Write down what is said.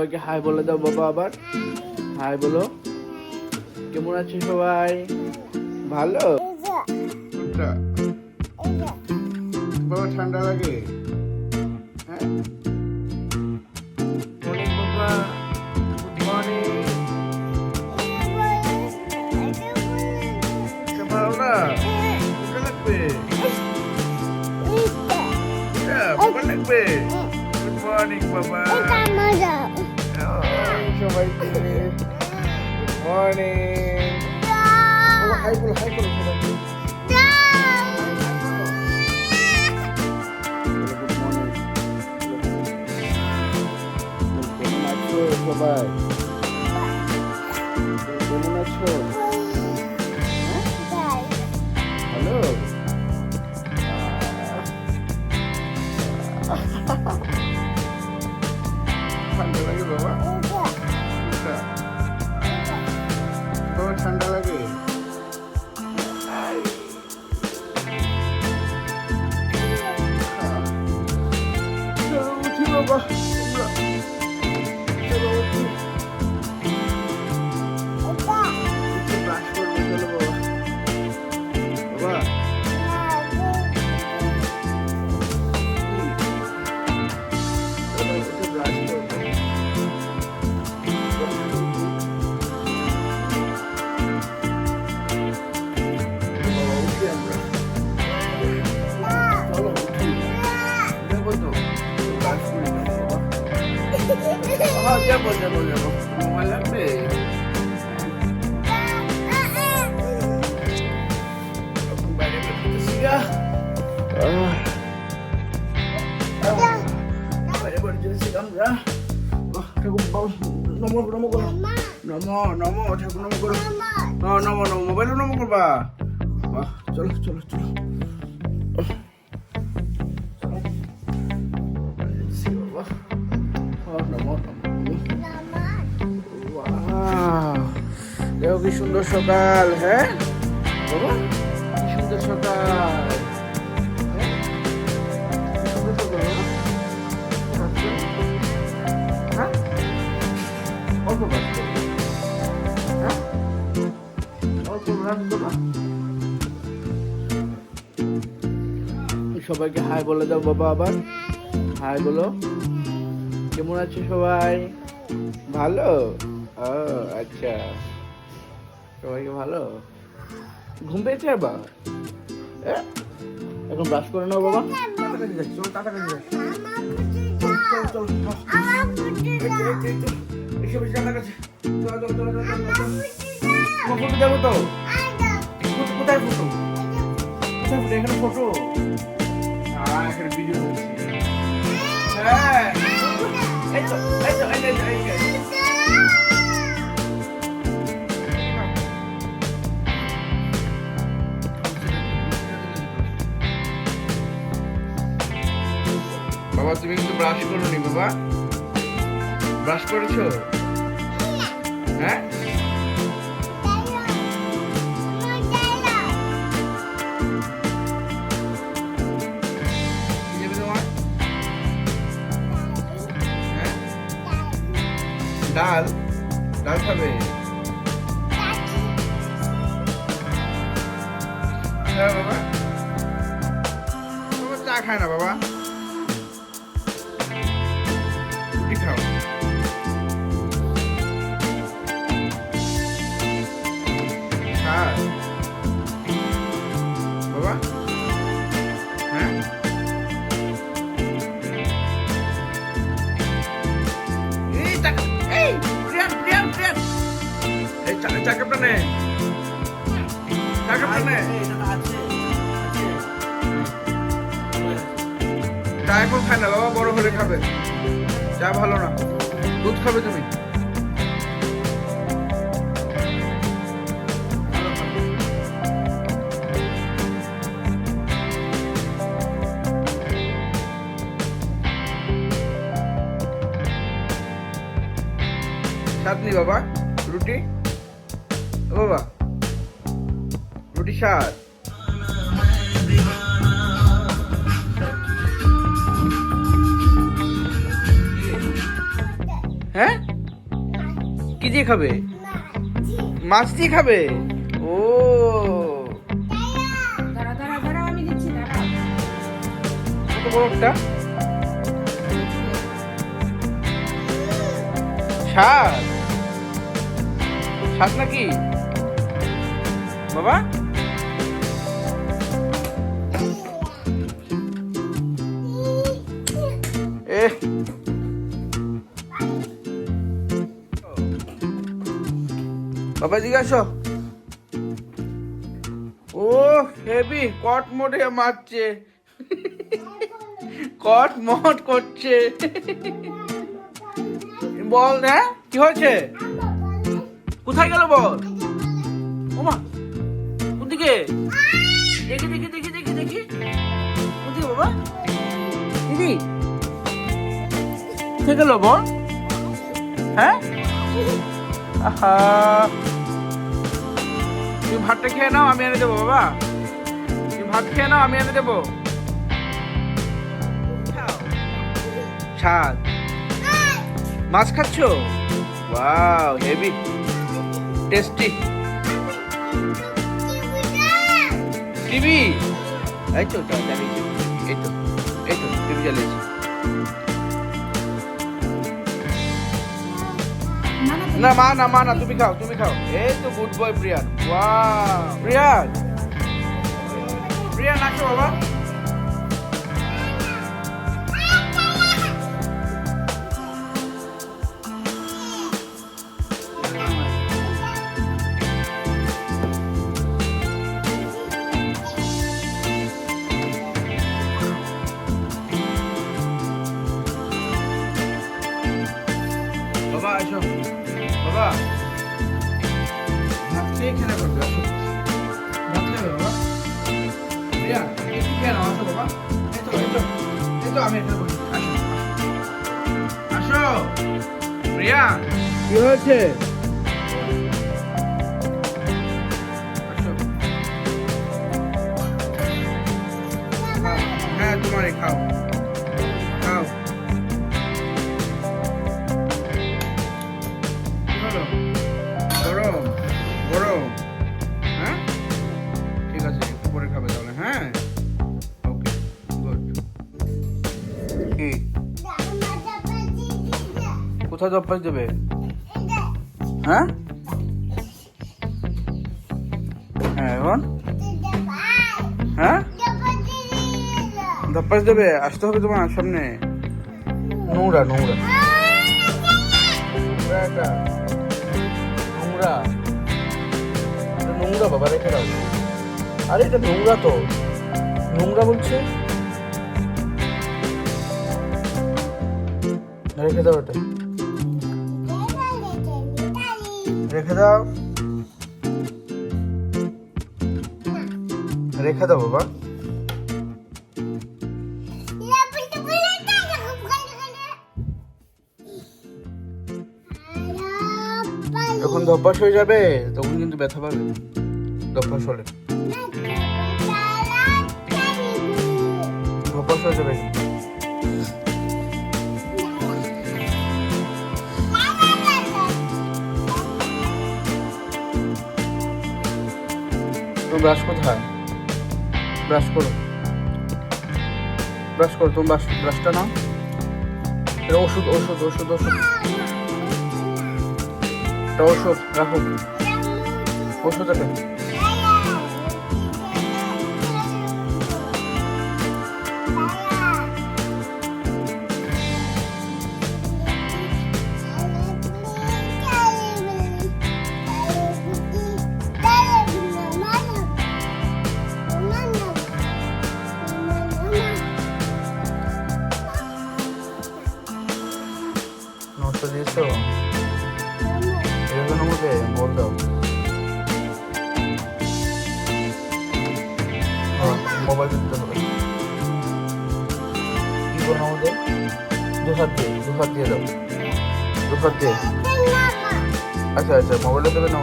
সবাইকে হাই বলে দাও বাবা, আবার হাই বলো। কেমন আছে সবাই? ভালো? বাবা ঠান্ডা লাগে? হ্যাঁ, মর্নিং বাবা, গুড মর্নিং। ভালো না? কোনটা লাগবে? বাবা লাগবে? গুড মর্নিং বাবা। সবাইকে গুড মর্নিং। বাবা হাই বলো, হাই বলো সবাইকে। সবাই কেমন আছো? হ্যালো, ঠান্ডা লাগে বাবা? বাবা ঠান্ডা লাগে? উঠি বাবা, যাবো যাবো যাবো, মোবাইল লাগবে? বাইরে বেরোতেছি আমরা। ঠাকুর নম নম করো, নম নম ঠাকুর নম করো, নম নম মোবাইলও নম করবা। চলো চলো চলো, দেখো কি সুন্দর সকাল। হ্যাঁ বাবা, কি সুন্দর সকাল। সবাইকে হাই বলে দাও বাবা, আবার হাই বলো। কেমন আছে সবাই? ভালো? আচ্ছা, সবাইকে ভালো। ঘুম পেয়েছে আবার? এখন ব্রাশ করে নাও বাবা। যাবো তো? কোথায় ফটো? কোথায় ফটো? এখানে ফটো, এখানে ভিডিও হচ্ছে। হ্যাঁ, এই তো এই তো এই তো এই তো। বাবা তুমি কিন্তু ব্রাশ করোনি বাবা? ব্রাশ করেছো? হ্যাঁ, কি যাবে তোমার? হ্যাঁ, ডাল? ডাল খাবে? হ্যাঁ বাবা, বাবা চা খায় না বাবা, খাও। বাবা হ্যাঁ, এই টাকা, এই প্রিয়ান প্রিয়ান প্রিয়ান, এই চাকাপটা নে, চাকাপটা নে। চা এখন খায় না বাবা, বড় হলে খাবে। চা ভালো না, দুধ খাবে তুমি। চাটনি বাবা, রুটি বাবা, রুটি স্বাদ। হ্যাঁ কি দিয়ে খাবে? মাছ দিয়ে খাবে? ও দাঁড়া দাঁড়া দাঁড়া, আমি দিচ্ছি, দাঁড়া। কত বড় একটা শাক, শাক নাকি বাবা? এ বাবা জিজ্ঞাসা, ও হেভি কট মোটে মারছে, কট মট করছে। বল হ্যাঁ কি হয়েছে? কোথায় গেল বল? ওমা কোনদিকে? দেখি দেখি দেখি দেখি দেখি কোনদিকে বাবা? দিদি কোথায় গেল বল? হ্যাঁ আহা, তুমি ভাতটা খেয়ে নাও, আমি এনে দেবো বাবা। তুমি ভাত খেয়ে নাও, আমি এনে দেবো। শাক মাছ খাচ্ছ? Wow heavy tasty. টিভি এই তো চালিয়েছি, এই তো এই তো টিভি চালিয়েছি। না মা না মা না, তুমি খাও তুমি খাও। এই তো good boy Priyan. Wow Priyan, Priyan আসো বাবা। বাবা আসো বাবা, ভাত খেয়ে খেলা করবে। আসো ভাত খাবে বাবা। প্রিয়া একটু খেয়ে নাও, আসো বাবা। এই তো এই তো এই তো আমি এখানে বসি। আসো আসো প্রিয়া, কি হয়েছে? আসো হ্যাঁ তোমারই খাও খাও। গরম গরম, হ্যাঁ ঠিক আছে একটু পরে খাবে তাহলে। হ্যাঁ ওকে গুড। কি কোথায় দপ্পাস দেবে? হ্যাঁ হ্যাঁ এখন হ্যাঁ দপ্পাস দেবে, আসতে হবে তোমার সামনে। নোংরা নোংরা নোংরা, এটা নোংরা, এটা নোংরা বাবা, রেখে দাও। আরে এটা নোংরা তো, নোংরা বলছে, রেখে দাও, এটা রেখে দাও, রেখে দাও বাবা। যখন অভ্যাস হয়ে যাবে তখন কিন্তু ব্যথা পাবে, অভ্যাস হলে অভ্যাস হয়ে যাবে। তুমি ব্রাশ কোথায়? ব্রাশ করো, ব্রাশ করো, তুমি ব্রাশটা নাও। এটা ওষুধ ওষুধ ওষুধ ওষুধ, এটা ওষুধ রাখো, ওষুধ এটা। নষ্ট দিয়েছো এরকম আমাকে বল দাও। মোবাইল দিতে হবে, কি করবো আমাদের? দু হাত দিয়ে, দু হাত দিয়ে দাও, দু হাত দিয়ে। আচ্ছা আচ্ছা মোবাইলটা দেবে না।